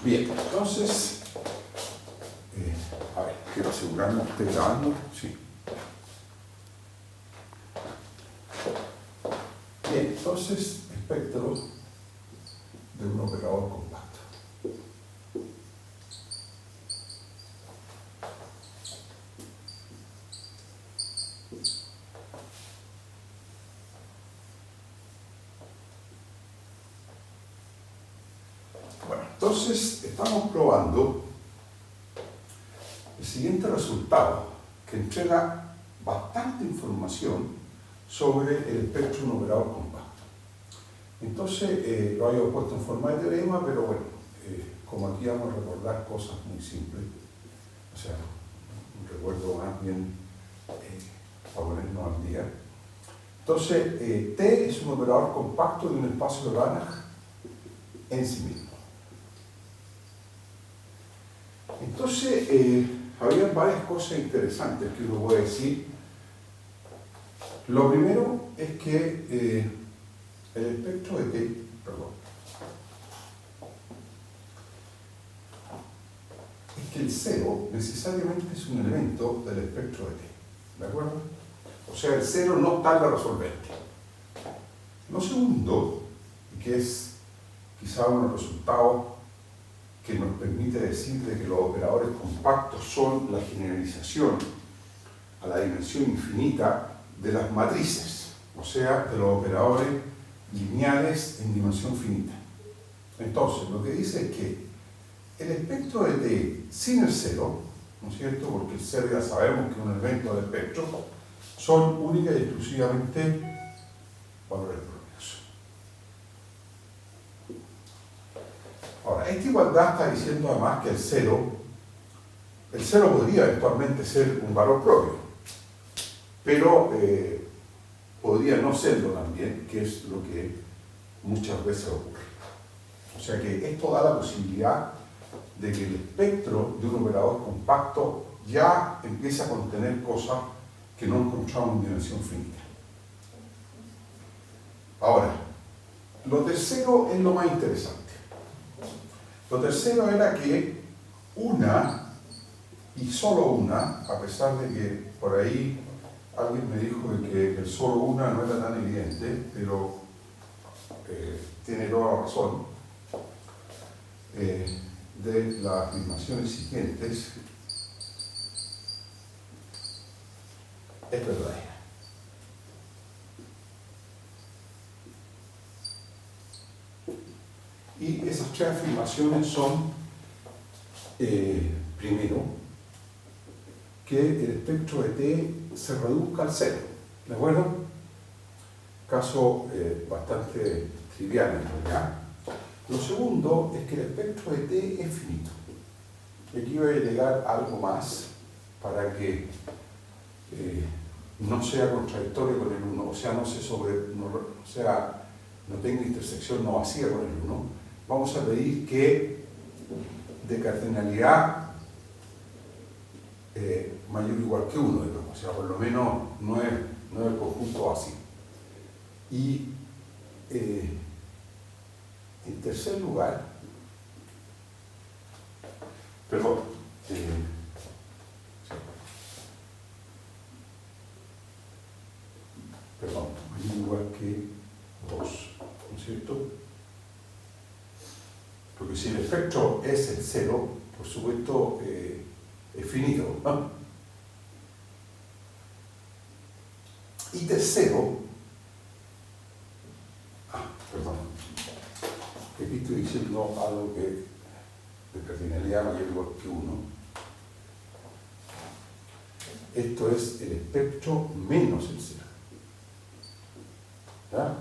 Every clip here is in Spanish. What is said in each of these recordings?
Bien, entonces, a ver, quiero asegurarme que esté grabando. Sí. Bien, entonces, espectro de un operador compacto. Bueno, entonces estamos probando el siguiente resultado que entrega bastante información sobre el espectro de un operador compacto. Entonces, lo había puesto en forma de teorema, pero bueno, como aquí vamos a recordar cosas muy simples, o sea, un recuerdo más bien para ponernos al día. Entonces, T es un operador compacto de un espacio de Banach en sí mismo. Entonces, había varias cosas interesantes que uno puede decir. Lo primero es que el espectro de T, es que el cero necesariamente es un elemento del espectro de T, ¿de acuerdo? O sea, el cero no está en la resolvente. Lo segundo, que es quizá uno de los resultados que nos permite decir de que los operadores compactos son la generalización a la dimensión infinita de las matrices, o sea, de los operadores lineales en dimensión finita. Entonces, lo que dice es que el espectro de T sin el cero, ¿no es cierto? Porque el cero ya sabemos que es un elemento del espectro, son únicas y exclusivamente valores propios. Ahora, esta igualdad está diciendo además que el cero podría eventualmente ser un valor propio, pero podría no serlo también, que es lo que muchas veces ocurre. O sea que esto da la posibilidad de que el espectro de un operador compacto ya empiece a contener cosas que no encontramos en dimensión finita. Ahora, lo tercero es lo más interesante. Lo tercero era que una, y solo una, a pesar de que por ahí alguien me dijo que el solo una no era tan evidente, pero tiene toda la razón, de las afirmaciones siguientes es verdadera. Y esas tres afirmaciones son, primero, que el espectro de T se reduzca al cero, ¿de acuerdo? Caso bastante trivial en realidad. Lo segundo es que el espectro de T es finito. Aquí voy a agregar algo más para que no sea contradictorio con el 1, o sea, no tenga intersección no vacía con el 1. Vamos a pedir que de cardinalidad mayor o igual que 1, digamos, o sea, por lo menos no es el conjunto vacío. Y en tercer lugar, perdón, mayor o igual que 2, ¿no es cierto? Porque si el espectro es el 0, por supuesto, es finito, ¿no? Y tercero, aquí estoy diciendo algo que de cardinalidad mayor o igual que 1. Esto es el espectro menos el 0. ¿Ya?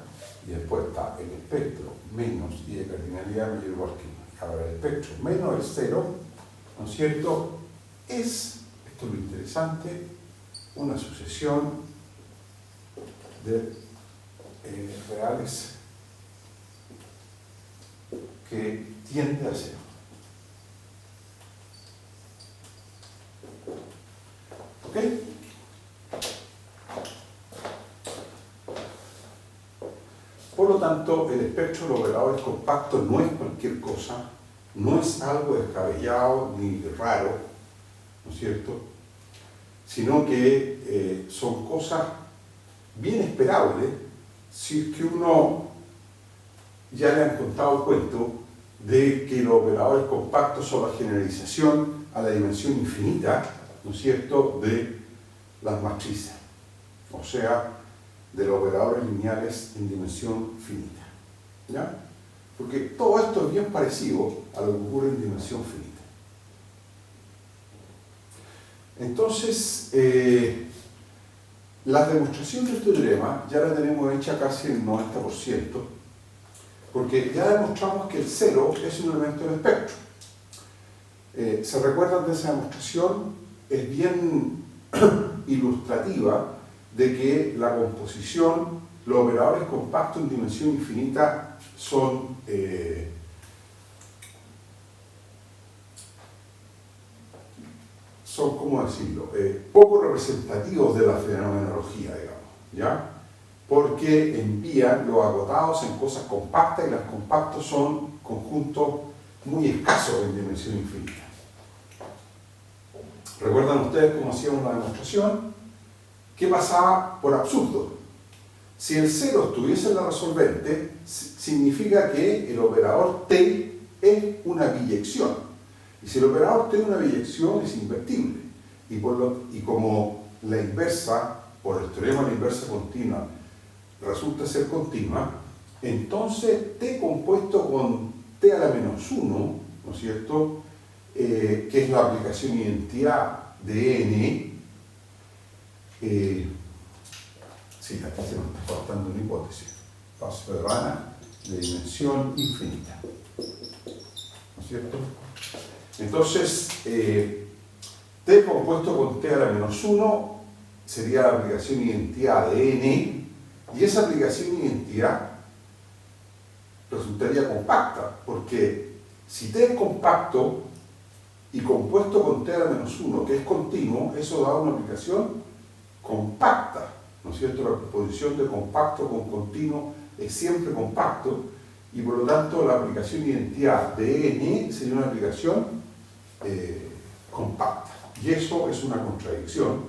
Y después está el espectro menos y de cardinalidad mayor o igual que 1. Ahora el espectro menos el 0, ¿no es cierto? Es, esto es lo interesante, una sucesión de reales que tiende a 0. ¿Ok? Por lo tanto, el espectro de los operadores compactos no es cualquier cosa, no es algo descabellado ni raro, ¿no es cierto? Sino que son cosas bien esperables si es que uno ya le han contado el cuento de que los operadores compactos son la generalización a la dimensión infinita, ¿no es cierto?, de las matrices, o sea, de los operadores lineales en dimensión finita, ¿ya? Porque todo esto es bien parecido a lo que ocurre en dimensión finita. Entonces, la demostración de este teorema ya la tenemos hecha casi el 90%, porque ya demostramos que el cero es un elemento del espectro. ¿Se recuerdan de esa demostración? Es bien ilustrativa de que la composición, los operadores compactos en dimensión infinita son ¿cómo decirlo?, poco representativos de la fenomenología, digamos, ¿ya? Porque envían los acotados en cosas compactas y los compactos son conjuntos muy escasos en dimensión infinita. ¿Recuerdan ustedes cómo hacíamos la demostración? ¿Qué pasaba por absurdo? Si el cero estuviese en la resolvente, significa que el operador T es una biyección. Y si el operador T es una biyección, es invertible. Y como la inversa, por el teorema de la inversa continua, resulta ser continua, entonces T compuesto con T a la menos 1, ¿no es cierto?, que es la aplicación identidad de N, sí, aquí se nos está faltando una hipótesis, paso de rana de dimensión infinita, ¿no es cierto? Entonces, T compuesto con T a la menos 1 sería la aplicación identidad de N, y esa aplicación identidad resultaría compacta, porque si T es compacto y compuesto con T a la menos 1, que es continuo, eso da una aplicación compacta, ¿no es cierto? La composición de compacto con continuo es siempre compacto, y por lo tanto la aplicación identidad de N sería una aplicación compacta. Y eso es una contradicción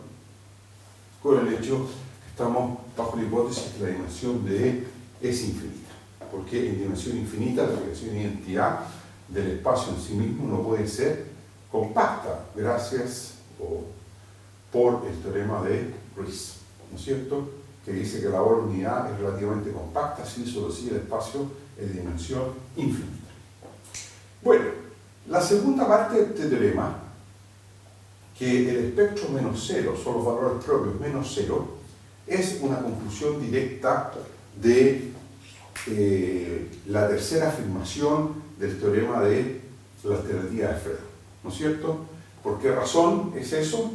con el hecho que estamos bajo la hipótesis que la dimensión de E es infinita. Porque en dimensión infinita la aplicación identidad del espacio en sí mismo no puede ser compacta, gracias por el teorema de Riesz, ¿no es cierto?, que dice que la bola unidad es relativamente compacta, si solo si el espacio es de dimensión infinita. Bueno, la segunda parte de este teorema, que el espectro menos cero son los valores propios menos cero, es una conclusión directa de la tercera afirmación del teorema de la alternativa de Fredo, ¿no es cierto? ¿Por qué razón es eso?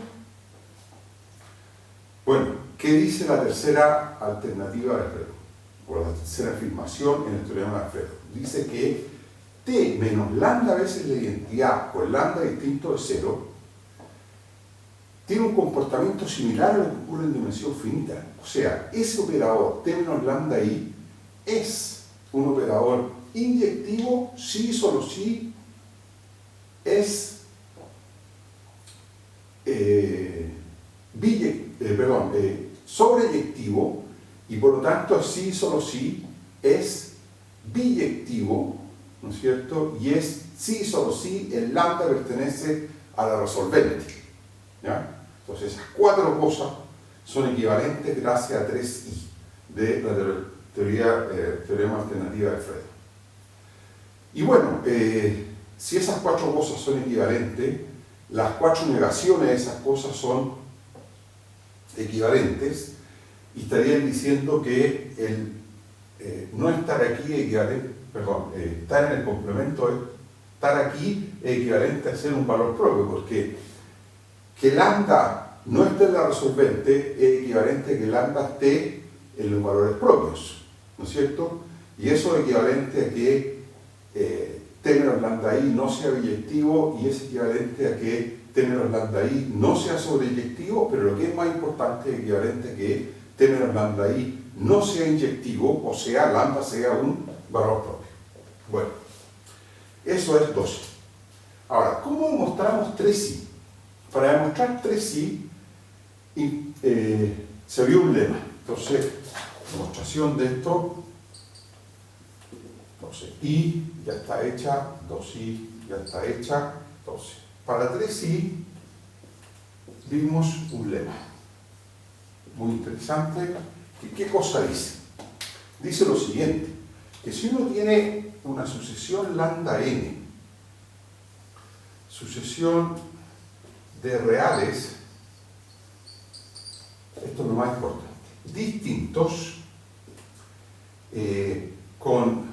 Bueno, ¿qué dice la tercera alternativa de Fredo? O la tercera afirmación en el teorema de Fredo. Dice que T menos lambda veces la identidad con lambda distinto de cero tiene un comportamiento similar a lo que ocurre en dimensión finita. O sea, ese operador T menos lambda I es un operador inyectivo si solo si es sobreyectivo, y por lo tanto sí solo si es biyectivo, ¿no es cierto? Y es sí solo si el lambda pertenece a la resolvente, ¿ya? Entonces esas cuatro cosas son equivalentes gracias a 3i de la teorema alternativa de Fredo. Y bueno, si esas cuatro cosas son equivalentes, las cuatro negaciones de esas cosas son equivalentes, y estarían diciendo que el no estar aquí equivalente, estar en el complemento de estar aquí es equivalente a ser un valor propio, porque que lambda no esté en la resolvente es equivalente a que lambda esté en los valores propios, ¿no es cierto? Y eso es equivalente a que T menos lambda I no sea biyectivo, y es equivalente a que T menos lambda I no sea sobreyectivo, pero lo que es más importante es equivalente a que T menos lambda I no sea inyectivo, o sea, lambda sea un valor propio. Bueno, Eso es 12. Ahora, ¿cómo demostramos 3i? Para demostrar 3i se vio un lema. Entonces, demostración de esto, entonces i ya está hecha, 2i ya está hecha, 12. Para 3i vimos un lema muy interesante. ¿Qué cosa dice? Dice lo siguiente, que si uno tiene una sucesión lambda n, sucesión de reales, esto es lo más importante, distintos, con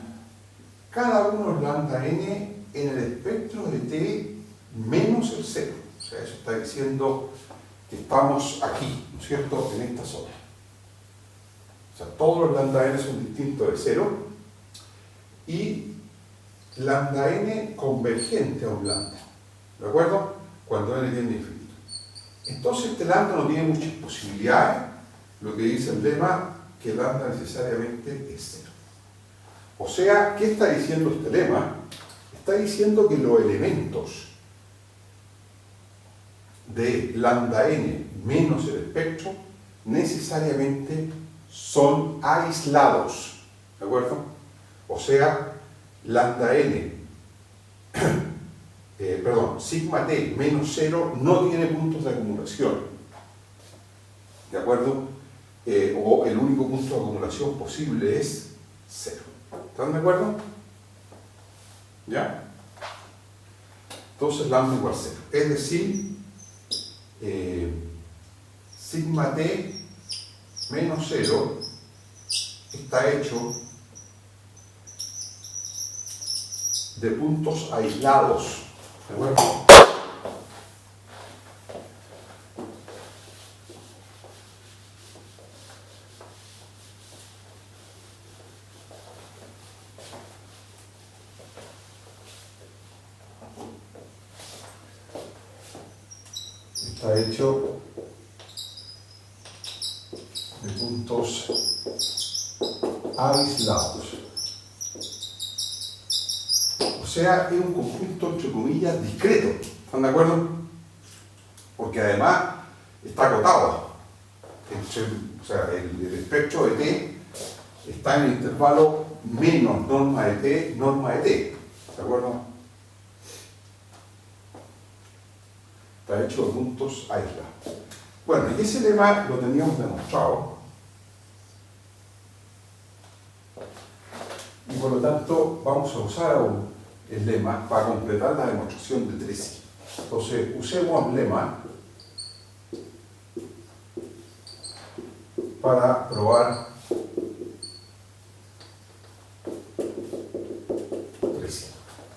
cada uno lambda n en el espectro de t menos el 0. O sea, eso está diciendo que estamos aquí, ¿no es cierto?, en esta zona. O sea, todos los lambda n son distintos de 0 y lambda n convergente a un lambda. ¿De acuerdo? Cuando n tiende a infinito. Entonces este lambda no tiene muchas posibilidades, lo que dice el lema, que lambda necesariamente es 0. O sea, ¿qué está diciendo este lema? Está diciendo que los elementos de lambda n menos el espectro necesariamente son aislados. ¿De acuerdo? O sea, lambda n, sigma t menos 0 no tiene puntos de acumulación. ¿De acuerdo? O el único punto de acumulación posible es 0. ¿Están de acuerdo? ¿Ya? Entonces lambda igual 0. Es decir, sigma t menos 0 está hecho de puntos aislados. ¿De acuerdo? Está hecho de puntos aislados. O sea, es un conjunto, entre comillas, discreto. ¿Están de acuerdo? Porque además está acotado. O sea, el espectro de t está en el intervalo menos norma de t, norma de t. ¿De acuerdo? Está hecho de puntos aislados. Bueno, y ese lema lo teníamos demostrado. Y por lo tanto vamos a usar aún el lema para completar la demostración de 3i. Entonces, usemos el lema para probar 3i.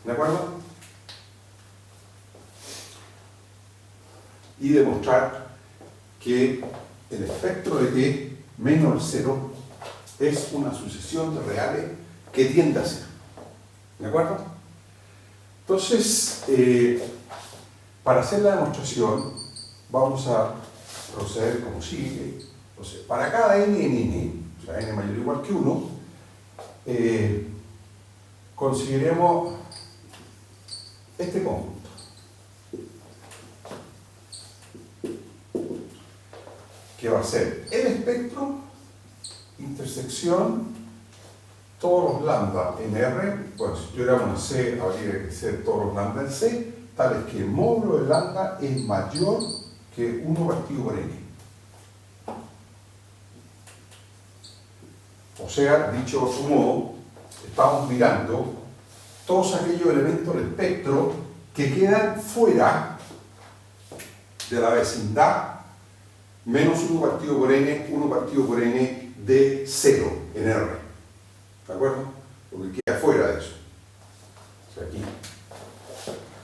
¿De acuerdo? Y demostrar que el espectro de t menos el 0 es una sucesión de reales que tiende a 0. ¿De acuerdo? Entonces, para hacer la demostración, vamos a proceder como sigue. Entonces, para cada n en n, o sea, n mayor o igual que 1, consideremos este conjunto. Que va a ser el espectro, intersección, todos los lambda en R. Bueno, si tuviéramos una C, habría que ser todos los lambda en C, tales que el módulo de lambda es mayor que 1 partido por n. O sea, dicho de otro modo, estamos mirando todos aquellos elementos del espectro que quedan fuera de la vecindad menos 1 partido por n, 1 partido por n de 0 en R. ¿De acuerdo? Porque queda fuera de eso. O sea, aquí.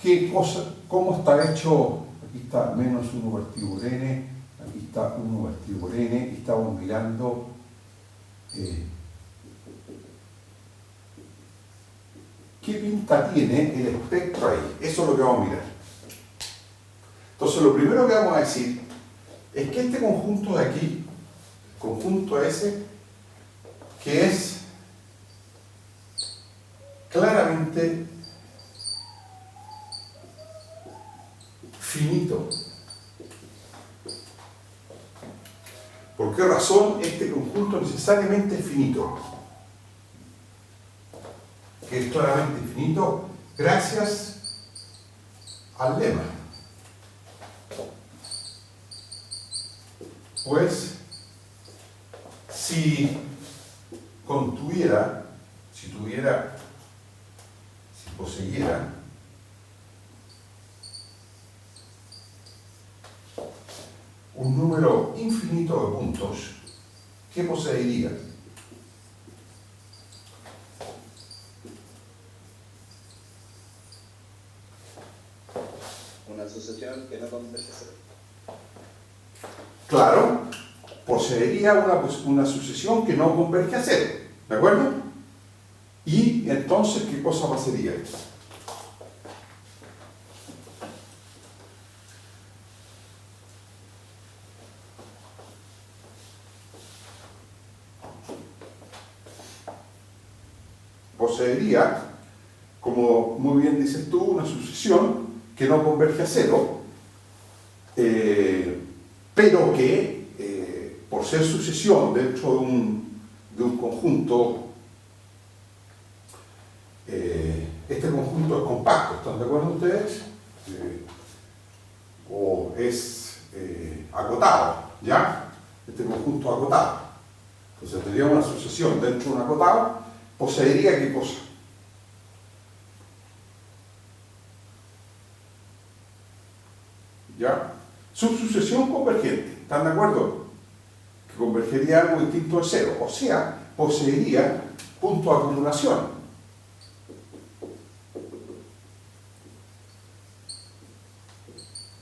¿Qué cosa? ¿Cómo está hecho? Aquí está menos 1 partido por n, aquí está 1 partido por n, y estamos mirando ¿qué pinta tiene el espectro ahí? Eso es lo que vamos a mirar. Entonces, lo primero que vamos a decir es que este conjunto de aquí, el conjunto ese, que es claramente finito. ¿Por qué razón este conjunto necesariamente es finito? Que es claramente infinito gracias al lema. Pues, si poseyera un número infinito de puntos, ¿qué poseería? Una sucesión que no converge a cero. Claro, poseería una sucesión que no converge a cero, ¿de acuerdo? Y entonces, ¿qué cosa pasaría? Poseería, como muy bien dices tú, una sucesión que no converge a cero, pero que, por ser sucesión dentro de un conjunto, este conjunto es compacto, ¿están de acuerdo ustedes? O es acotado, ¿ya? Este conjunto es acotado. Entonces tendría una sucesión dentro de un acotado, poseería ¿qué cosa? ¿Ya? Subsucesión convergente, ¿están de acuerdo? Que convergería algo distinto de cero, o sea, poseería punto de acumulación.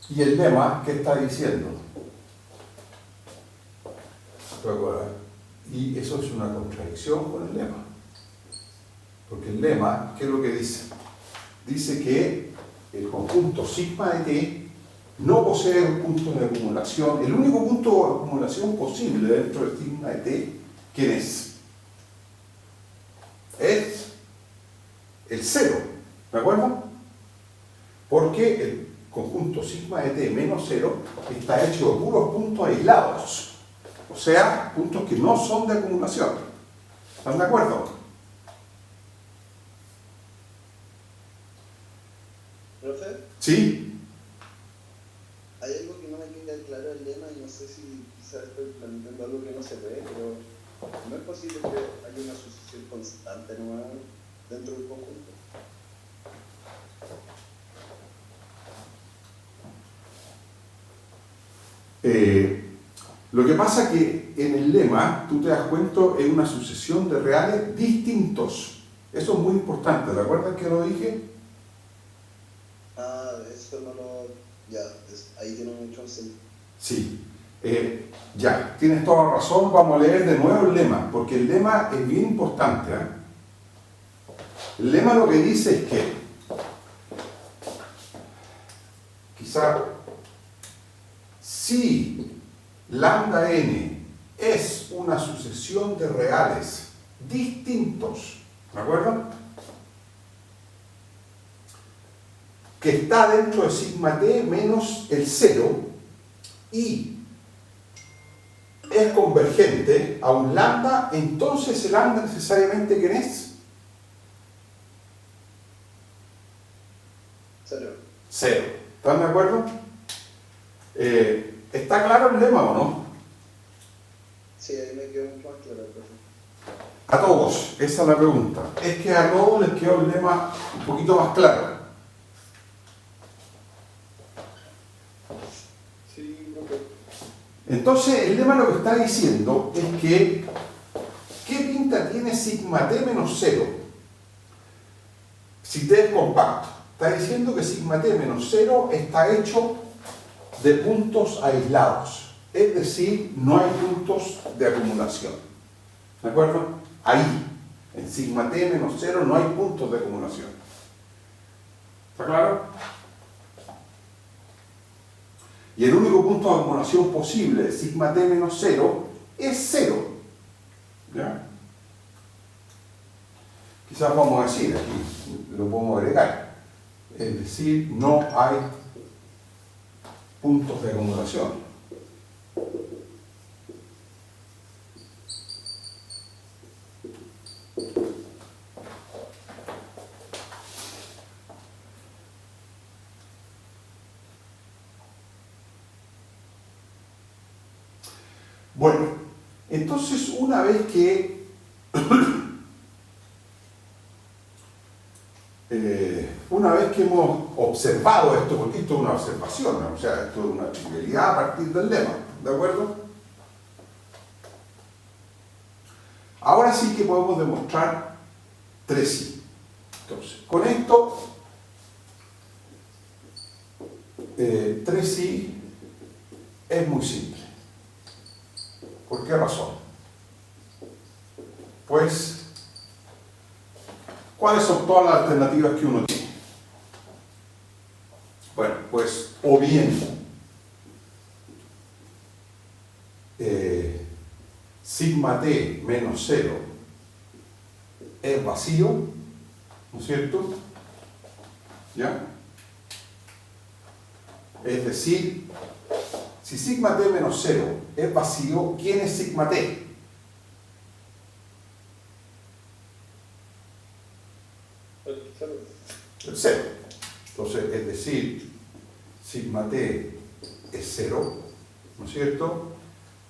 ¿Y el lema qué está diciendo? ¿Te acuerdas? Y eso es una contradicción con el lema. Porque el lema, ¿qué es lo que dice? Dice que el conjunto sigma de t no posee un punto de acumulación. El único punto de acumulación posible dentro del sigma de t, ¿quién es? Es el cero, ¿de acuerdo? Porque el conjunto sigma de t menos 0 está hecho de puros puntos aislados, o sea, puntos que no son de acumulación. ¿Están de acuerdo? ¿Profe? ¿Sí? Hay algo que no me queda claro el lema y no sé si quizás estoy planteando algo que no se ve, pero no es posible que haya una sucesión constante nueva dentro del conjunto. Lo que pasa que en el lema, tú te das cuenta, es una sucesión de reales distintos. Eso es muy importante, ¿te acuerdas que lo dije? Ah, eso no lo... Ya, ahí tiene mucho sentido. Sí. Ya, tienes toda razón, vamos a leer de nuevo el lema, porque el lema es bien importante. El lema lo que dice es que, quizá, si lambda n es una sucesión de reales distintos, ¿de acuerdo? Que está dentro de sigma t menos el 0 y es convergente a un lambda, entonces el lambda necesariamente ¿quién es? 0. 0. ¿Están de acuerdo? ¿Está claro el lema o no? Sí, ahí me quedó mucho más claro, profe. A todos, esa es la pregunta. Es que a todos les quedó el lema un poquito más claro. Sí, profe. Entonces, el lema lo que está diciendo es que ¿qué pinta tiene sigma t menos 0? Si t es compacto. Está diciendo que sigma t menos 0 está hecho de puntos aislados. Es decir, no hay puntos de acumulación. ¿De acuerdo? Ahí, en sigma t menos 0 no hay puntos de acumulación. ¿Está claro? Y el único punto de acumulación posible de sigma t menos 0 es 0. ¿Ya? Quizás vamos a decir, aquí lo podemos agregar. Es decir, no hay puntos de acumulación. Bueno, entonces una vez que hemos observado esto, porque esto es una observación, ¿no? O sea, esto es una trivialidad a partir del lema, ¿de acuerdo? Ahora sí que podemos demostrar 3i. Entonces, con esto, 3i es muy simple. ¿Por qué razón? Pues, ¿cuáles son todas las alternativas que uno tiene? Bueno, pues, o bien sigma t menos 0 es vacío, ¿no es cierto? ¿Ya? Es decir, si sigma t menos 0 es vacío, ¿quién es sigma t? El 0. Entonces, es decir, sigma t es 0, ¿no es cierto?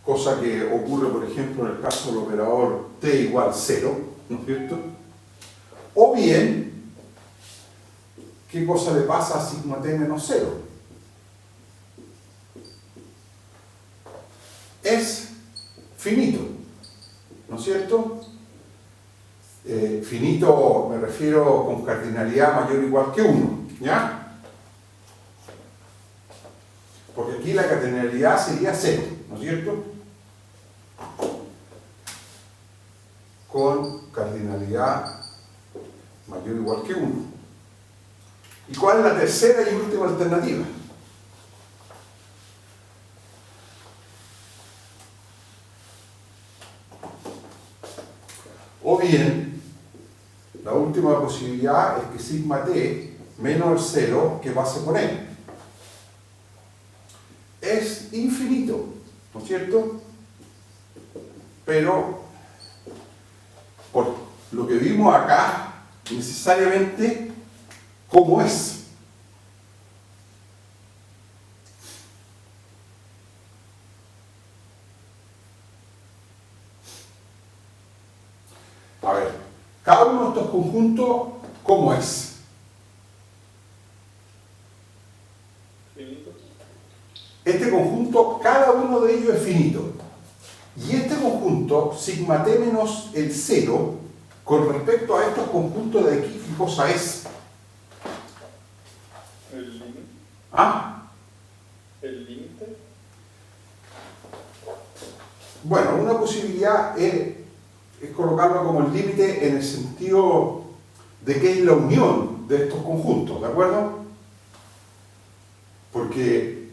Cosa que ocurre, por ejemplo, en el caso del operador t igual 0, ¿no es cierto? O bien, ¿qué cosa le pasa a sigma t menos 0? Es finito, ¿no es cierto? Finito me refiero con cardinalidad mayor o igual que 1, ¿ya? Porque aquí la cardinalidad sería 0, ¿no es cierto? Con cardinalidad mayor o igual que 1. ¿Y cuál es la tercera y última alternativa? O bien, la última posibilidad es que sigma t menos el 0 que pase por n es infinito, ¿no es cierto? Pero, por lo que vimos acá, necesariamente, ¿cómo es? A ver, cada uno de estos conjuntos, ¿cómo es? Finito. Este conjunto, cada uno de ellos es finito. Y este conjunto, sigma t menos el 0, con respecto a estos conjuntos de aquí, ¿qué cosa es? El límite. ¿Ah? El límite. Bueno, una posibilidad es colocarlo como el límite en el sentido de que es la unión de estos conjuntos, ¿de acuerdo? Porque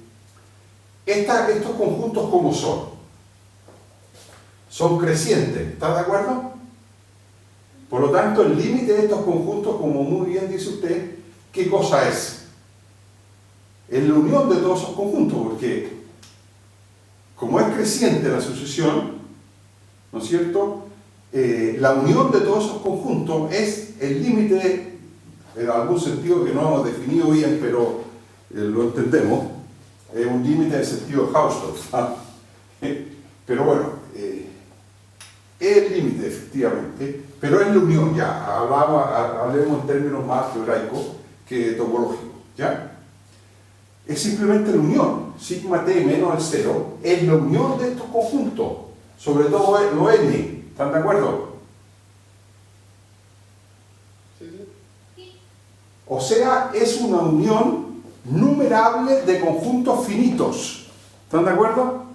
estos conjuntos, ¿cómo son? Son crecientes, ¿estás de acuerdo? Por lo tanto, el límite de estos conjuntos, como muy bien dice usted, ¿qué cosa es? Es la unión de todos esos conjuntos, porque como es creciente la sucesión, ¿no es cierto? La unión de todos esos conjuntos es el límite, en algún sentido que no hemos definido bien, pero lo entendemos, es un límite en el sentido de Hausdorff. Pero bueno, es el límite efectivamente, pero es la unión ya, hablemos en términos más algebraicos que topológicos, ¿ya? Es simplemente la unión, sigma t menos el 0, es la unión de estos conjuntos, sobre todo los n, ¿están de acuerdo? Sí. O sea, es una unión numerable de conjuntos finitos, ¿están de acuerdo?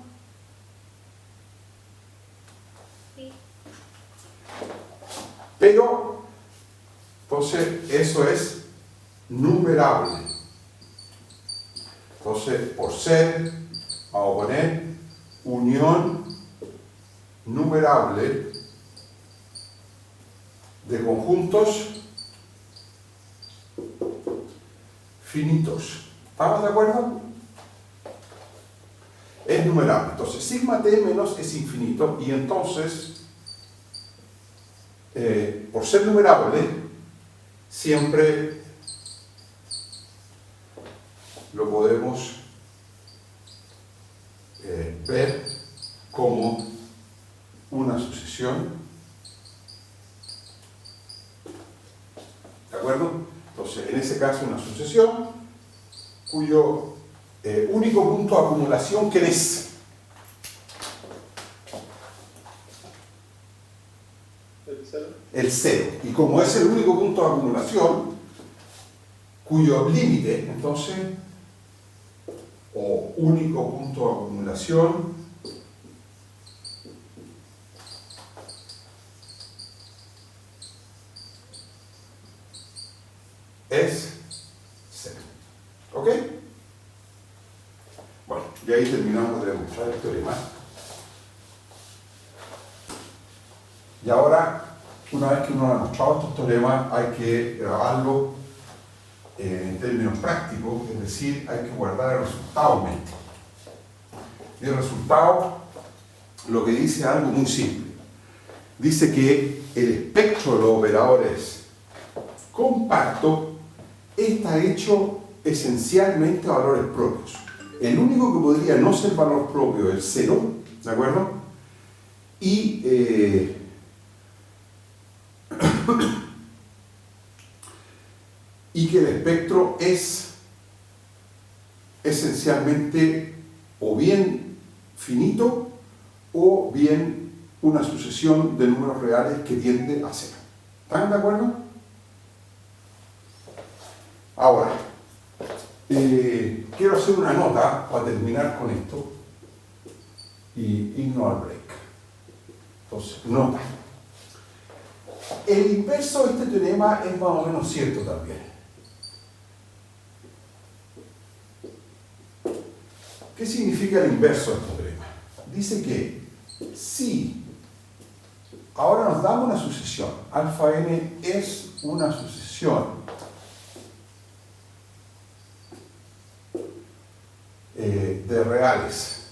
Sí. Pero, entonces, eso es numerable. Entonces, por ser, vamos a poner unión numerable de conjuntos finitos. ¿Estamos de acuerdo? es numerable. Entonces, sigma t menos es infinito y entonces, por ser numerable, siempre lo podemos ver como una sucesión, ¿de acuerdo? Entonces, en ese caso, una sucesión cuyo único punto de acumulación, ¿qué es? El cero. El cero. Y como es el único punto de acumulación, cuyo límite, entonces, o único punto de acumulación, es cero. ¿Ok? Bueno, y ahí terminamos de demostrar el teorema. Y ahora, una vez que uno ha demostrado estos teoremas, hay que grabarlo en términos prácticos, es decir, hay que guardar el resultado en mente. Y el resultado lo que dice es algo muy simple. Dice que el espectro de los operadores compactos está hecho esencialmente a valores propios. El único que podría no ser valor propio es el cero, ¿de acuerdo? Y y que el espectro es esencialmente o bien finito o bien una sucesión de números reales que tiende a cero. ¿Están de acuerdo? Ahora, quiero hacer una nota para terminar con esto y irnos al break. Entonces, nota. El inverso de este teorema es más o menos cierto también. ¿Qué significa el inverso de este teorema? Dice que si ahora nos damos una sucesión, alfa n es una sucesión de reales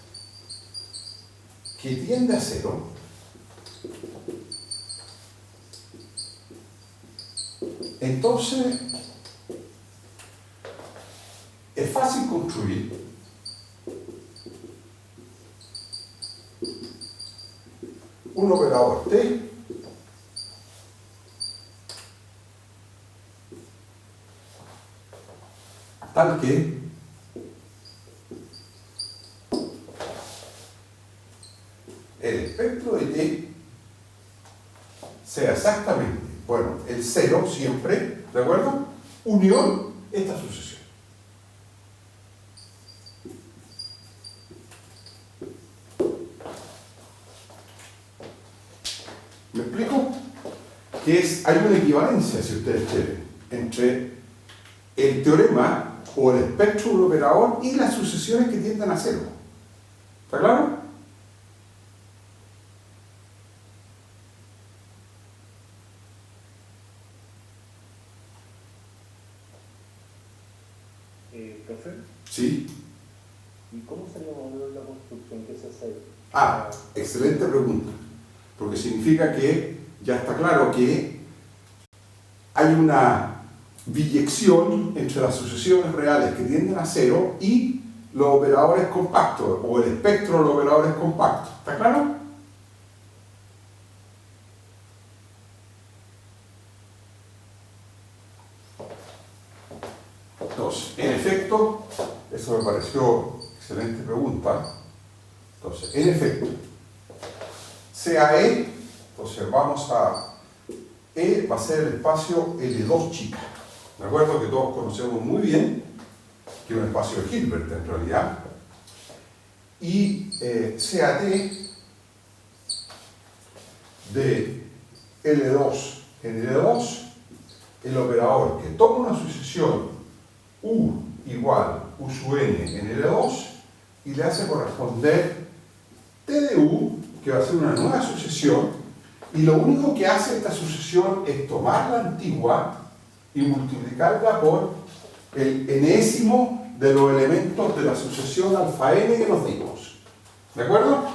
que tiende a cero, entonces es fácil construir un operador T tal que el espectro de T sea exactamente, bueno, el cero siempre, ¿de acuerdo? Unión esta sucesión. ¿Me explico? Que hay una equivalencia, si ustedes quieren, entre el teorema o el espectro del operador y las sucesiones que tienden a cero. ¿Está claro? Profe, Sí. ¿y cómo sería más o menos la construcción que se hace? Ah, excelente pregunta. Porque significa que ya está claro que hay una biyección entre las sucesiones reales que tienden a cero y los operadores compactos, o el espectro de los operadores compactos. ¿Está claro? Entonces, en efecto, eso me pareció excelente pregunta. Entonces, en efecto, sea E, entonces vamos a E va a ser el espacio L2 chica, ¿de acuerdo? Que todos conocemos muy bien, que es un espacio de Hilbert en realidad. Y sea D de L2 en L2, el operador que toma una sucesión U igual U sub n en L2 y le hace corresponder T de U, que va a ser una nueva sucesión, y lo único que hace esta sucesión es tomar la antigua y multiplicarla por el enésimo de los elementos de la sucesión alfa n que nos dimos. ¿De acuerdo?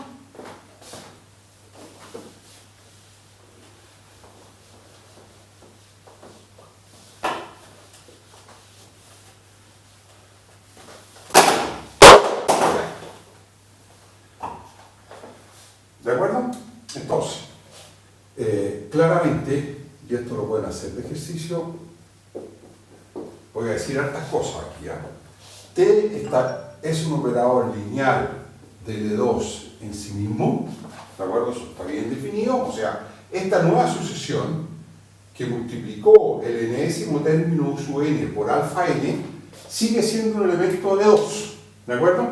¿De acuerdo? Entonces, claramente, y esto lo pueden hacer de ejercicio, voy a decir hartas cosas aquí. T es un operador lineal de L2 en sí mismo, ¿de acuerdo? Eso está bien definido, o sea, esta nueva sucesión que multiplicó el enésimo término u sub n por alfa n sigue siendo un elemento de L2, ¿de acuerdo?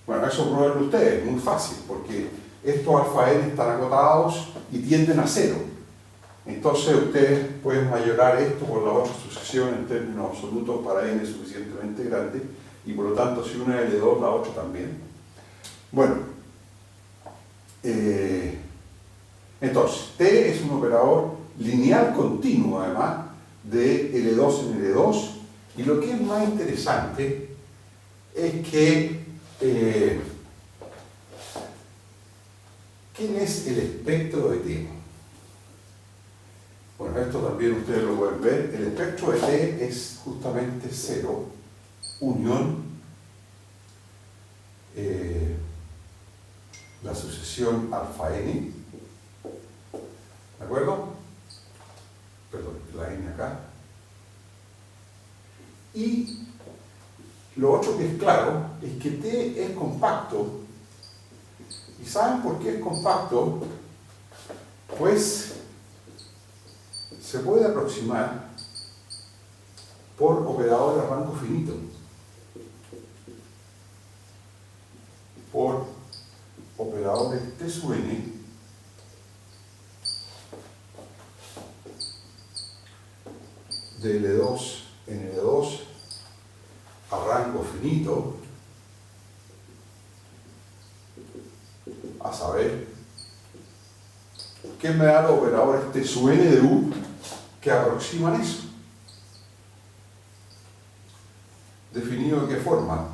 Bueno, eso pruébenlo ustedes, muy fácil, porque estos alfa n están acotados y tienden a cero. Entonces ustedes pueden mayorar esto por la otra sucesión en términos absolutos para n suficientemente grande, y por lo tanto si una es L2, la otra también. Bueno, entonces T es un operador lineal continuo además de L2 en L2, y lo que es más interesante es que ¿quién es el espectro de T? Bueno, esto también ustedes lo pueden ver. El espectro de T es justamente 0, unión, la sucesión alfa n, ¿de acuerdo? Perdón, la n acá. Y lo otro que es claro es que T es compacto. ¿Y saben por qué es compacto? Pues se puede aproximar por operadores de rango finito, por operadores T sub n de L2 en L2 a rango finito, a saber, ¿qué me da los operadores T sub n de U que aproximan eso? ¿Definido de qué forma?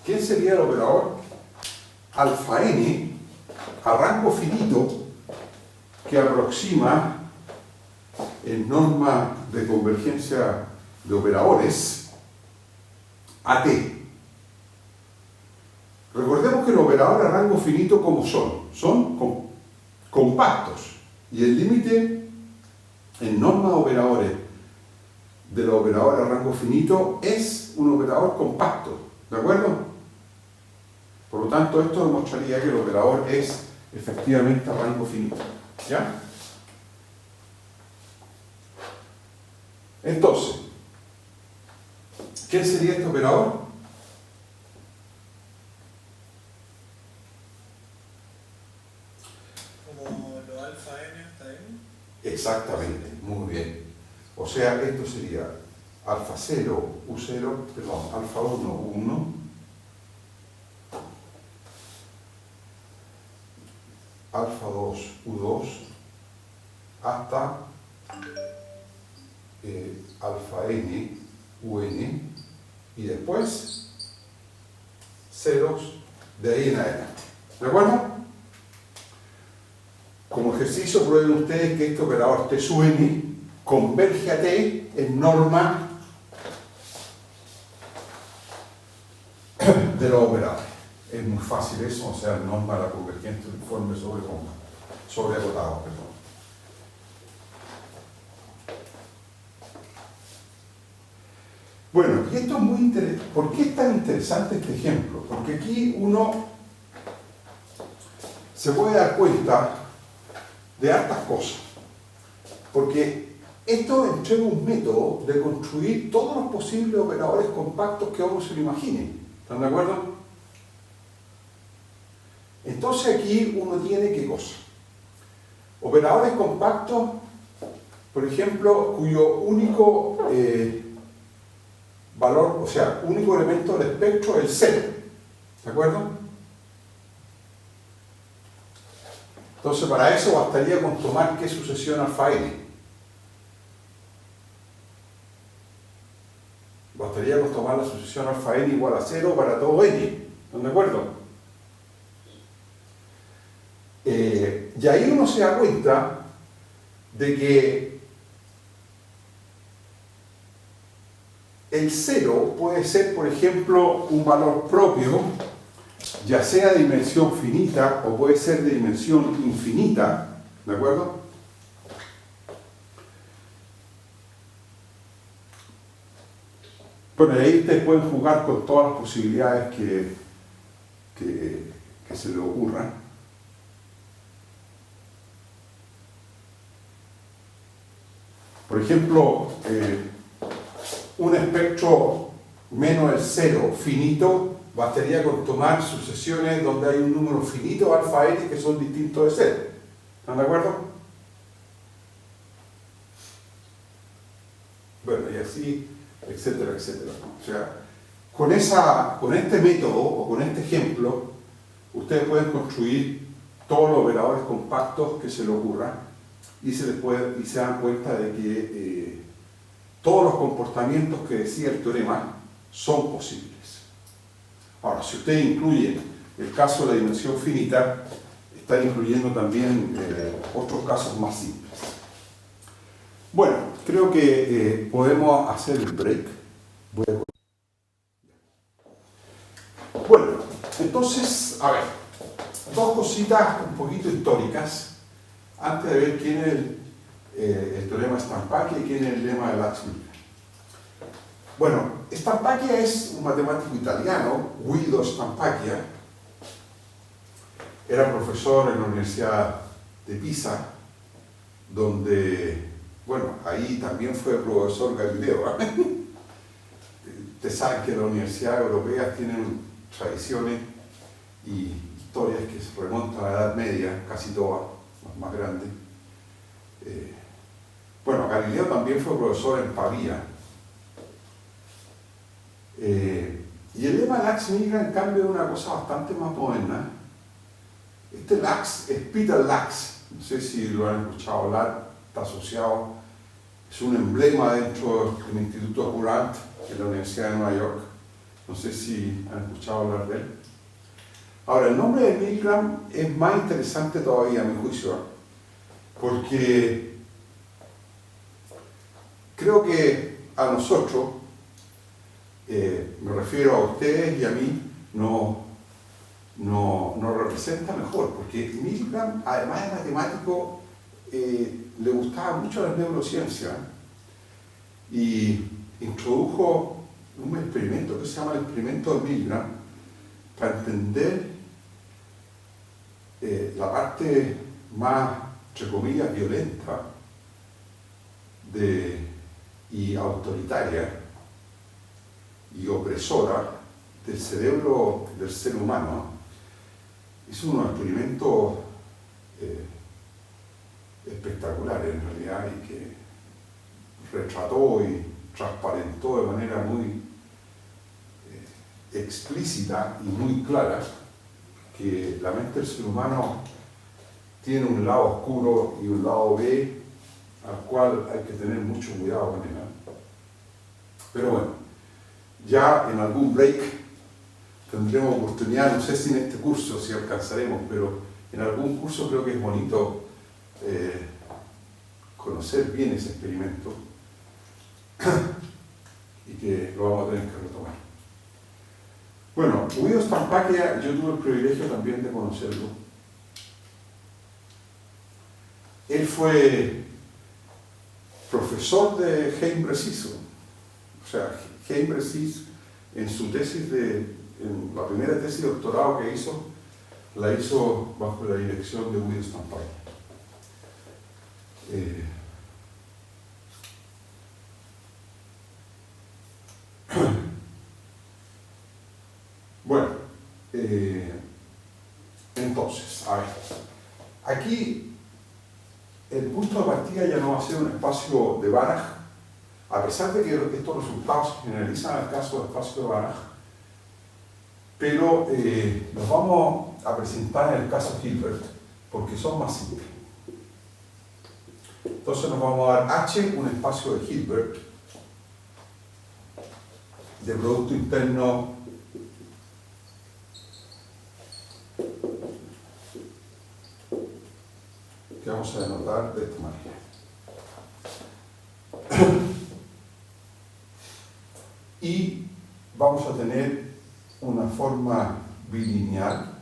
¿Quién sería el operador alfa n a rango finito que aproxima en norma de convergencia de operadores a T? Recordemos que los operadores a rango finito, ¿cómo son? Son compactos, y el límite en norma de operadores de los operadores a rango finito es un operador compacto, ¿de acuerdo? Por lo tanto, esto demostraría que el operador es efectivamente a rango finito, ¿ya? Entonces, ¿qué sería este operador? Como lo alfa n hasta n. Exactamente, muy bien. O sea, esto sería alfa 0, U0, perdón, alfa 1, U1, alfa 2, U2, hasta alfa n, UN, y después ceros de ahí en adelante. ¿De acuerdo? Como ejercicio, prueben ustedes que este operador T sub n converge a T en norma de los operadores. Es muy fácil eso, o sea, norma de la convergencia uniforme sobre agotado, perdón. Bueno, y esto es muy interesante. ¿Por qué es tan interesante este ejemplo? Porque aquí uno se puede dar cuenta de hartas cosas. Porque esto entrega un método de construir todos los posibles operadores compactos que uno se lo imagine. ¿Están de acuerdo? Entonces aquí uno tiene ¿qué cosa? Operadores compactos, por ejemplo, cuyo único valor, o sea, único elemento del espectro es el 0. ¿De acuerdo? Entonces para eso bastaría con tomar ¿qué sucesión alfa n? Bastaría con tomar la sucesión alfa n igual a 0 para todo n. ¿Están de acuerdo? Y ahí uno se da cuenta de que el 0 puede ser, por ejemplo, un valor propio, ya sea de dimensión finita o puede ser de dimensión infinita, ¿de acuerdo? Bueno, ahí ustedes pueden jugar con todas las posibilidades que se les ocurran. Por ejemplo, un espectro menos el 0 finito bastaría con tomar sucesiones donde hay un número finito alfa n que son distintos de 0. ¿Están de acuerdo? Bueno, y así, etcétera, etcétera. O sea, con este método o con este ejemplo, ustedes pueden construir todos los operadores compactos que se les ocurran y se dan cuenta de que todos los comportamientos que decía el teorema son posibles. Ahora, si ustedes incluyen el caso de la dimensión finita, están incluyendo también otros casos más simples. Bueno, creo que podemos hacer el break. Bueno, entonces, a ver, dos cositas un poquito históricas antes de ver quién es el teorema Stampacchia y quién es el lema de Lax-Milgram. Bueno, Stampacchia es un matemático italiano, Guido Stampacchia. Era profesor en la Universidad de Pisa, donde, bueno, ahí también fue profesor Galileo. Ustedes saben que las universidades europeas tienen tradiciones y historias que se remontan a la Edad Media, casi todas, las más grandes. Bueno, Galileo también fue profesor en Pavía. Y el lema Lax-Milgram, en cambio, es una cosa bastante más moderna. Este Lax es Peter Lax, no sé si lo han escuchado hablar, está asociado, es un emblema dentro del Instituto Courant en la Universidad de Nueva York. No sé si han escuchado hablar de él. Ahora, el nombre de Milgram es más interesante todavía, a mi juicio, porque creo que a nosotros, me refiero a ustedes y a mí, nos representa mejor, porque Milgram, además de matemático, le gustaba mucho las neurociencias y introdujo un experimento que se llama el experimento de Milgram para entender la parte más, entre comillas, violenta y autoritaria y opresora del cerebro del ser humano. Hizo unos experimentos espectaculares en realidad y que retrató y transparentó de manera muy explícita y muy clara que la mente del ser humano tiene un lado oscuro y un lado B al cual hay que tener mucho cuidado con él. Pero bueno, ya en algún break tendremos oportunidad, no sé si en este curso si alcanzaremos, pero en algún curso creo que es bonito conocer bien ese experimento y que lo vamos a tener que retomar. Bueno, Guido Stampacchia, yo tuve el privilegio también de conocerlo. Él fue profesor de Hein Brecis, o sea, Hein Brecis en su tesis en la primera tesis de doctorado que hizo, la hizo bajo la dirección de Guido Stampacchia. Bueno, entonces, a ver, aquí el punto de partida ya no va a ser un espacio de Banach, a pesar de que estos resultados se generalizan al caso del espacio de Banach, pero los vamos a presentar en el caso Hilbert, porque son más simples. Entonces nos vamos a dar H, un espacio de Hilbert, de producto interno tratar de esta manera. Y vamos a tener una forma bilineal.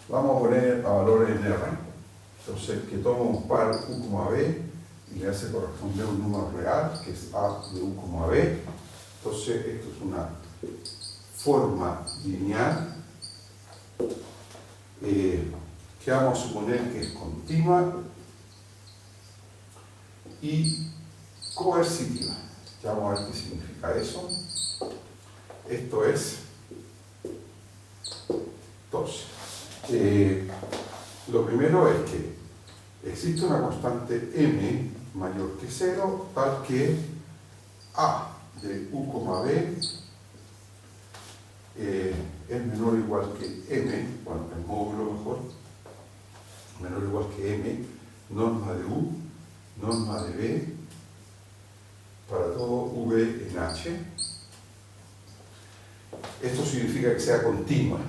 Vamos a poner a valores en R. Entonces, que toma un par U, B y le hace corresponder un número real, que es A de U, B. Entonces, esto es una forma lineal que vamos a suponer que es continua y coercitiva. Ya vamos a ver qué significa eso. Esto es, entonces, lo primero es que existe una constante m mayor que 0, tal que a de u, b es menor o igual que m, bueno, el módulo mejor, menor o igual que m, norma de u, norma de b, para todo v en h. Esto significa que sea continua,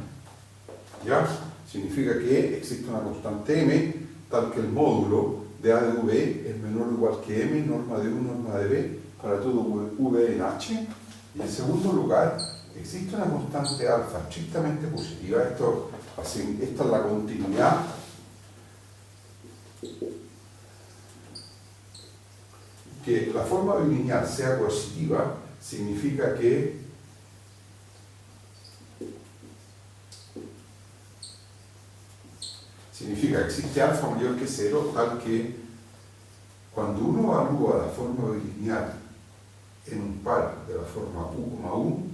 ¿ya? Significa que existe una constante m, tal que el módulo de a de v es menor o igual que m, norma de u, norma de b, para todo v en h. Y en segundo lugar, existe una constante alfa estrictamente positiva. Esta es la continuidad que la forma bilineal sea coercitiva significa que existe alfa mayor que 0, tal que cuando uno evalúa la forma bilineal en un par de la forma u,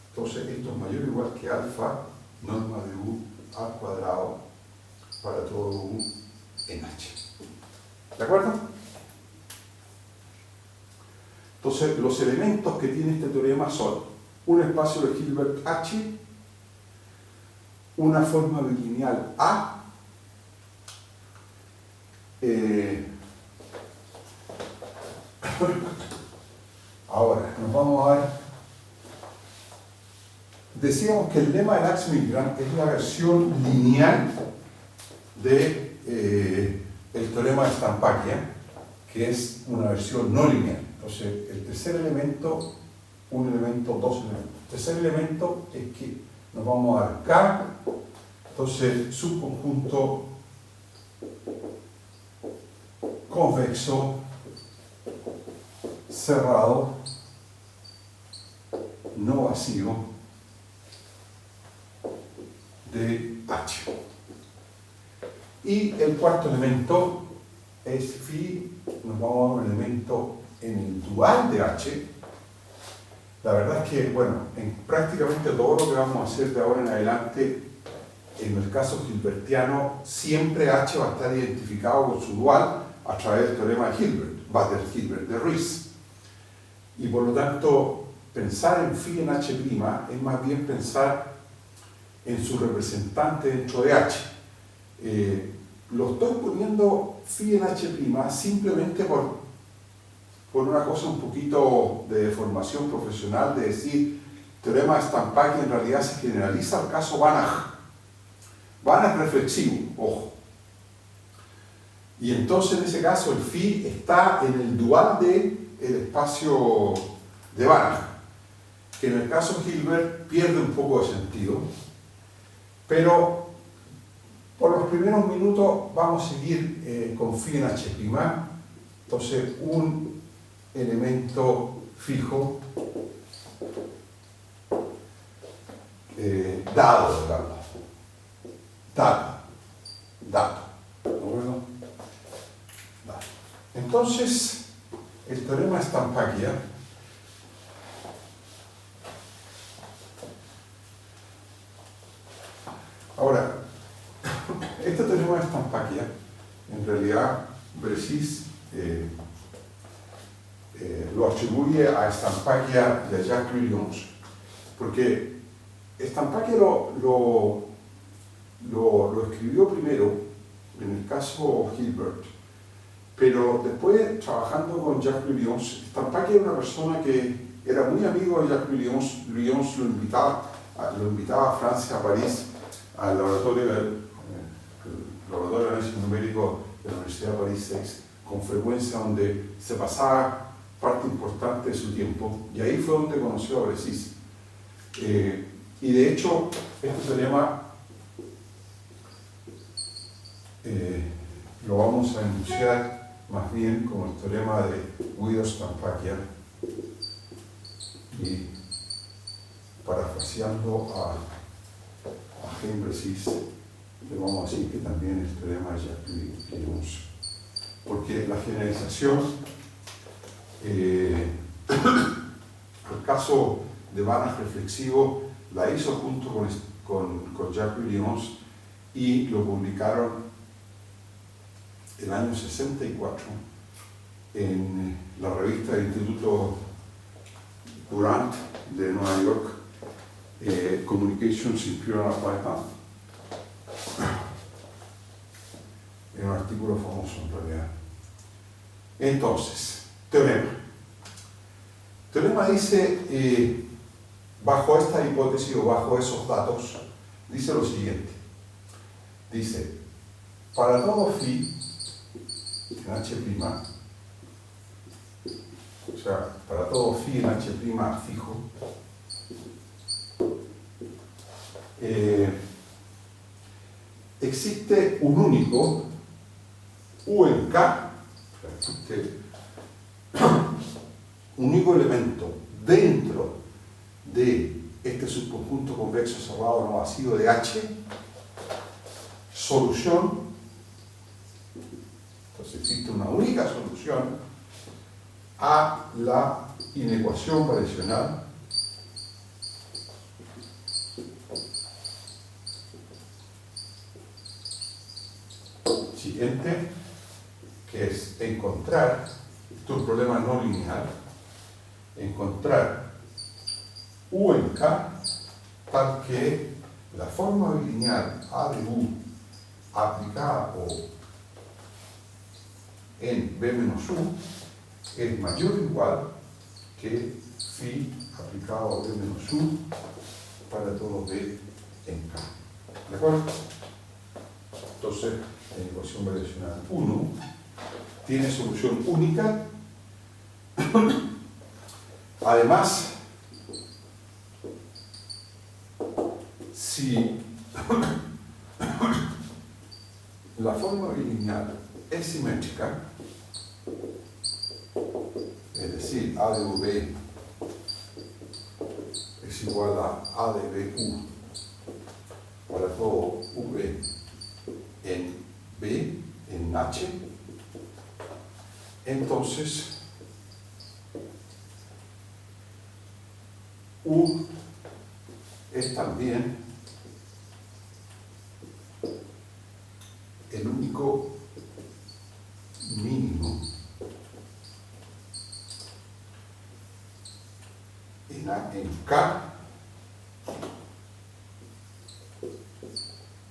entonces esto es mayor o igual que alfa, norma de u al cuadrado para todo u en h. ¿De acuerdo? Entonces, los elementos que tiene este teorema son un espacio de Hilbert H, una forma bilineal A, ahora, nos vamos a ver. Decíamos que el lema de Lax-Milgram es la versión lineal de el teorema de Stampaglia, que es una versión no lineal. Entonces, el tercer elemento, un elemento, dos elementos. El tercer elemento es que nos vamos a dar K, entonces subconjunto convexo cerrado no vacío de H. Y el cuarto elemento es phi, nos vamos a dar un elemento en el dual de H. La verdad es que, bueno, en prácticamente todo lo que vamos a hacer de ahora en adelante, en el caso hilbertiano, siempre H va a estar identificado con su dual a través del teorema de Hilbert, Butler-Hilbert de Riesz. Y por lo tanto, pensar en phi en H' es más bien pensar en su representante dentro de H. Lo estoy poniendo phi en H' simplemente por una cosa un poquito de formación profesional, de decir, teorema de Stampaglia en realidad se generaliza al caso Banach. Banach reflexivo, ojo. Y entonces en ese caso el phi está en el dual del espacio de Banach, que en el caso de Hilbert pierde un poco de sentido, pero por los primeros minutos vamos a seguir con phi en H'. Entonces un elemento fijo dado, digamos. Dato. ¿No? Entonces, el teorema de Stampaglia ahora, este teorema de Stampaglia, en realidad, Bressis lo atribuye a Stampaglia y a Jacques Louis, porque Stampaglia lo escribió primero en el caso Hilbert, pero después trabajando con Jacques Louis, Stampaglia era una persona que era muy amigo de Jacques Louis lo invitaba a Francia, a París, al laboratorio laboratorio de análisis numérico de la Universidad de París 6, con frecuencia donde se pasaba parte importante de su tiempo, y ahí fue donde conoció a Bressis. Y de hecho, este teorema lo vamos a enunciar más bien como el teorema de Guido-Stampakia, y parafraseando a Jaime Bressis, le vamos a decir que también el teorema de Jacques-Louis, porque la generalización el caso de Banach reflexivo la hizo junto con Jacques-Louis y lo publicaron el año 64 en la revista del Instituto Courant de Nueva York, Communications in Pure and Applied Math. Es un artículo famoso en realidad. Entonces, teorema. Teorema dice, bajo esta hipótesis o bajo esos datos, dice lo siguiente. Dice, para todo phi en H', o sea, para todo phi en H' fijo, existe un único U en K, existe un único elemento dentro de este subconjunto convexo cerrado no vacío de H, solución, entonces existe una única solución a la inecuación variacional siguiente, que es encontrar, esto es un problema no lineal, encontrar U en K tal que la forma bilineal A de U aplicada o en B menos U es mayor o igual que phi aplicado a B menos U para todo B en K. ¿De acuerdo? Entonces, la ecuación variacional 1 tiene solución única. Además, si la forma bilineal es simétrica, es decir, A de V es igual a A de BU para todo V en B en H, entonces U es también el único mínimo en K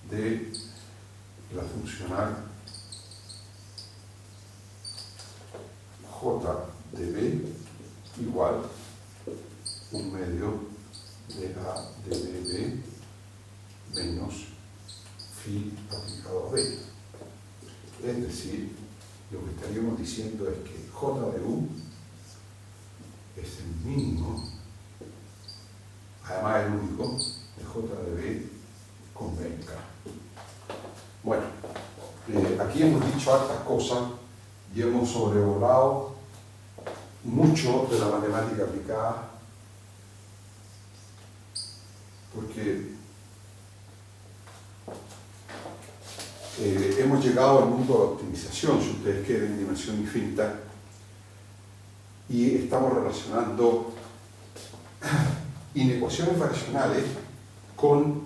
de la funcional J de B igual un medio de A de BB menos phi aplicado a B. Es decir, lo que estaríamos diciendo es que J de U es el mínimo, además el único, de J de B con B en K. Bueno, aquí hemos dicho hartas cosas y hemos sobrevolado mucho de la matemática aplicada, porque hemos llegado al mundo de la optimización, si ustedes quieren, en dimensión infinita, y estamos relacionando inecuaciones variacionales con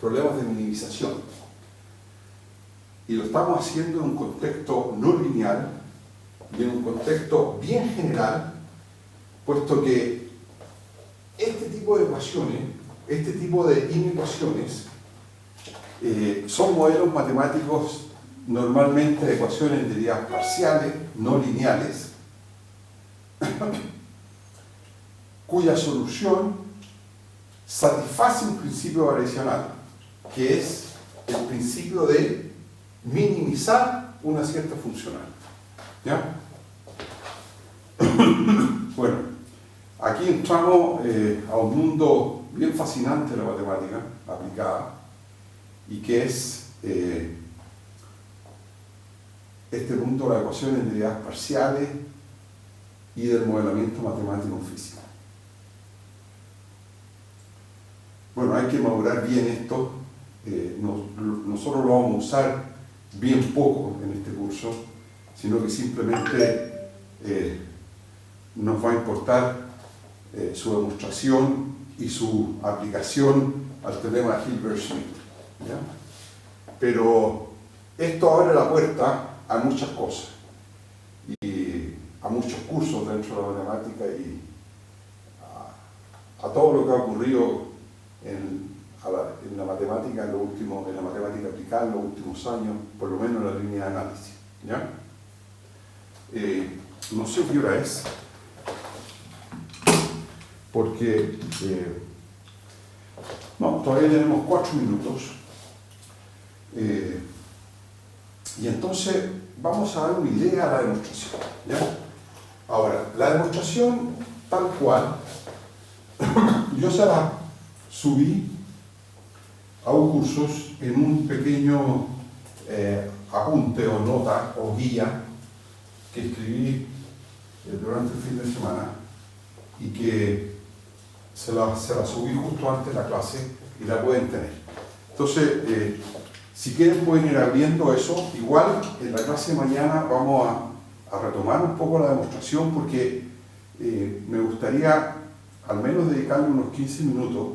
problemas de minimización. Y lo estamos haciendo en un contexto no lineal y en un contexto bien general, puesto que este tipo de ecuaciones, este tipo de inecuaciones, son modelos matemáticos normalmente de ecuaciones de derivadas parciales, no lineales, cuya solución satisface un principio variacional, que es el principio de minimizar una cierta funcional. ¿Ya? Bueno, aquí entramos a un mundo bien fascinante de la matemática aplicada, y que es este mundo de las ecuaciones de derivadas parciales y del modelamiento matemático en física. Bueno, hay que madurar bien esto. Nosotros lo vamos a usar bien poco en este curso, sino que simplemente nos va a importar su demostración y su aplicación al teorema de Hilbert-Schmidt. ¿Ya? Pero esto abre la puerta a muchas cosas y a muchos cursos dentro de la matemática y a todo lo que ha ocurrido en la matemática en la matemática aplicada en los últimos años, por lo menos en la línea de análisis. ¿Ya? No sé qué hora es, porque no, todavía tenemos 4 minutos. Y entonces vamos a dar una idea a la demostración. ¿Ya? Ahora, la demostración tal cual, yo se la subí a un curso en un pequeño apunte o nota o guía que escribí durante el fin de semana y que se la subí justo antes de la clase y la pueden tener. Entonces, si quieren pueden ir abriendo eso. Igual en la clase de mañana vamos a retomar un poco la demostración porque me gustaría al menos dedicarle unos 15 minutos,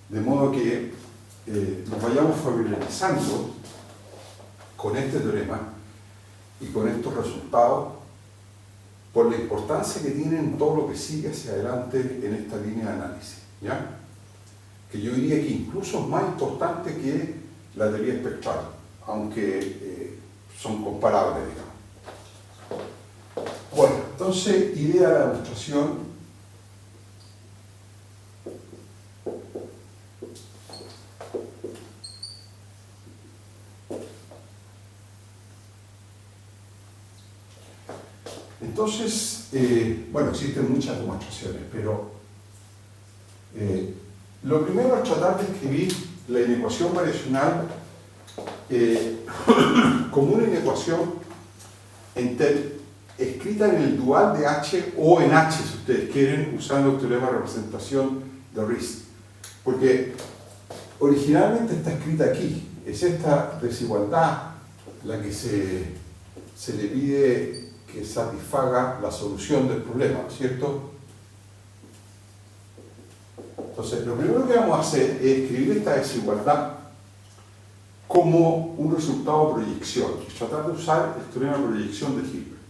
de modo que nos vayamos familiarizando con este teorema y con estos resultados por la importancia que tienen todo lo que sigue hacia adelante en esta línea de análisis. ¿Ya? Que yo diría que incluso es más importante que la teoría espectral, aunque son comparables, digamos. Bueno, entonces, idea de la demostración. Entonces, bueno, existen muchas demostraciones, pero lo primero es tratar de escribir la inecuación variacional como una inecuación escrita en el dual de H o en H, si ustedes quieren, usando el teorema de representación de Riesz. Porque originalmente está escrita aquí, es esta desigualdad la que se le pide que satisfaga la solución del problema, ¿cierto? Entonces, lo primero que vamos a hacer es escribir esta desigualdad como un resultado de proyección, y tratar de usar el teorema de proyección de Hilbert.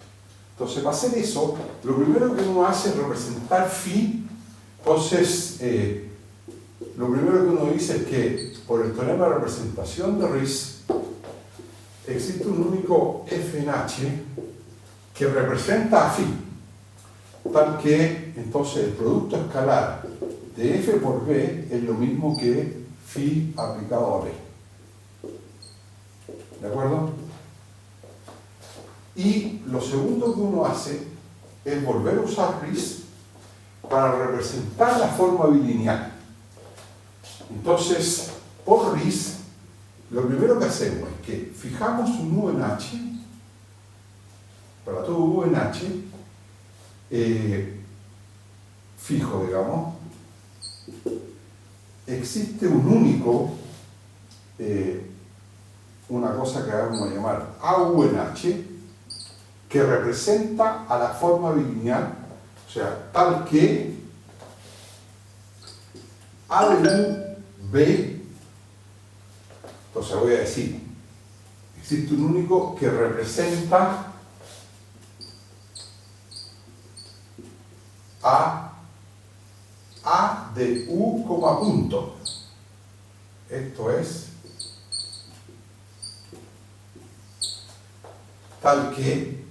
Entonces, para hacer eso, lo primero que uno hace es representar phi. Entonces, lo primero que uno dice es que por el teorema de representación de Riesz existe un único f en h que representa a phi, tal que entonces el producto escalar de f por b es lo mismo que phi aplicado a b. ¿De acuerdo? Y lo segundo que uno hace es volver a usar Riesz para representar la forma bilineal. Entonces, por Riesz, lo primero que hacemos es que fijamos un u en h, para todo u en h, fijo, digamos, existe un único, una cosa que vamos a llamar AU en H, que representa a la forma bilineal, o sea, tal que A de U, B, entonces voy a decir, existe un único que representa a de U, punto. Esto es tal que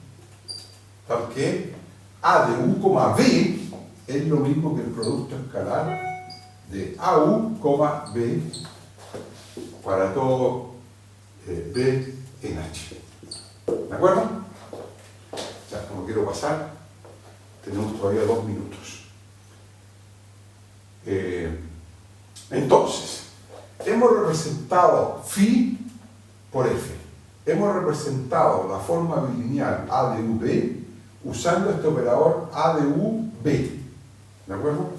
A de U, B es lo mismo que el producto escalar de AU, B para todo B en H. ¿De acuerdo? Ya, no quiero pasar. Tenemos todavía 2 minutos. Entonces, hemos representado phi por f. Hemos representado la forma bilineal A de UB usando este operador A de UB. ¿De acuerdo?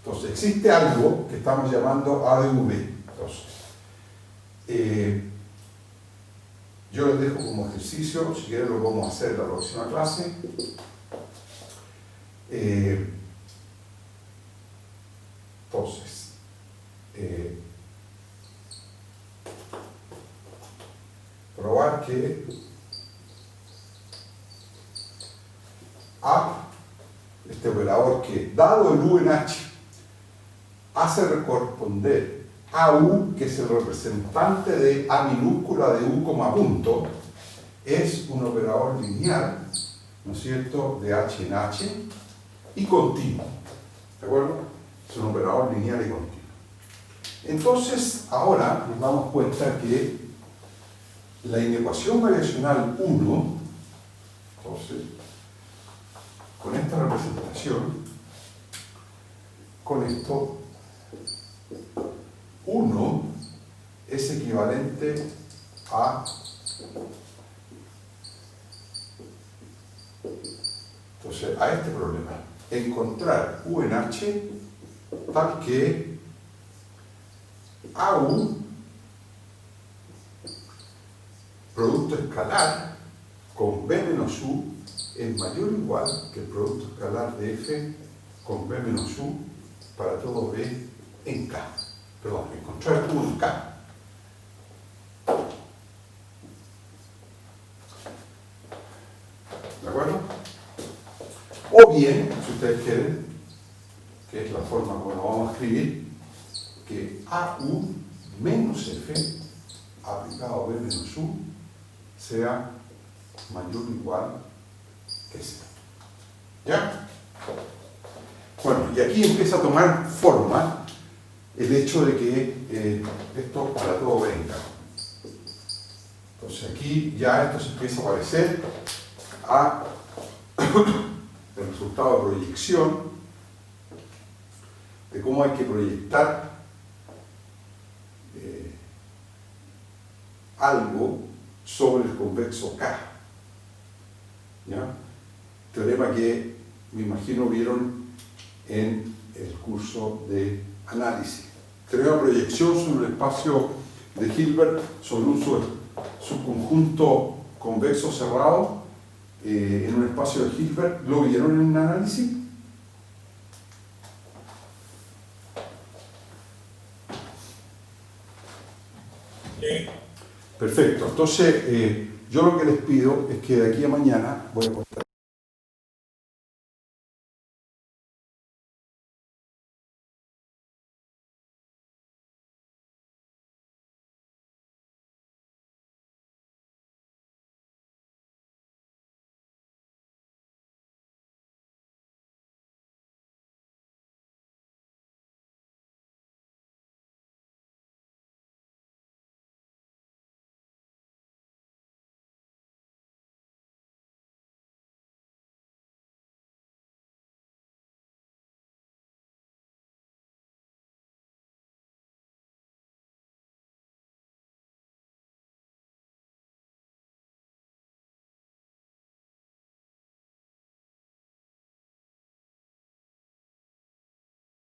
Entonces, existe algo que estamos llamando A de UB. Entonces, yo les dejo como ejercicio, si quieren lo vamos a hacer en la próxima clase. Entonces, probar que A, este operador que, dado el U en H, hace corresponder a U, que es el representante de A minúscula de U como punto, es un operador lineal, ¿no es cierto?, de H en H y continuo. ¿De acuerdo? Es un operador lineal y continuo. Entonces, ahora nos damos cuenta que la inecuación variacional 1, entonces, con esta representación, con esto, 1 es equivalente a, entonces, a este problema. Encontrar U en H tal que AU, producto escalar con B menos U, es mayor o igual que el producto escalar de F con B menos U para todo B en K. Perdón, encontrar U en K. ¿De acuerdo? O bien, si ustedes quieren, que es la forma como lo vamos a escribir, que AU menos F aplicado a B menos U sea mayor o igual que C. ¿Ya? Bueno, y aquí empieza a tomar forma el hecho de que esto para todo venga. Entonces aquí ya esto se empieza a parecer a el resultado de proyección, de cómo hay que proyectar algo sobre el convexo K. ¿Ya? Teorema que me imagino vieron en el curso de análisis. Teorema de proyección sobre el espacio de Hilbert sobre un subconjunto convexo cerrado en un espacio de Hilbert. ¿Lo vieron en análisis? Sí. Perfecto. Entonces, yo lo que les pido es que de aquí a mañana voy a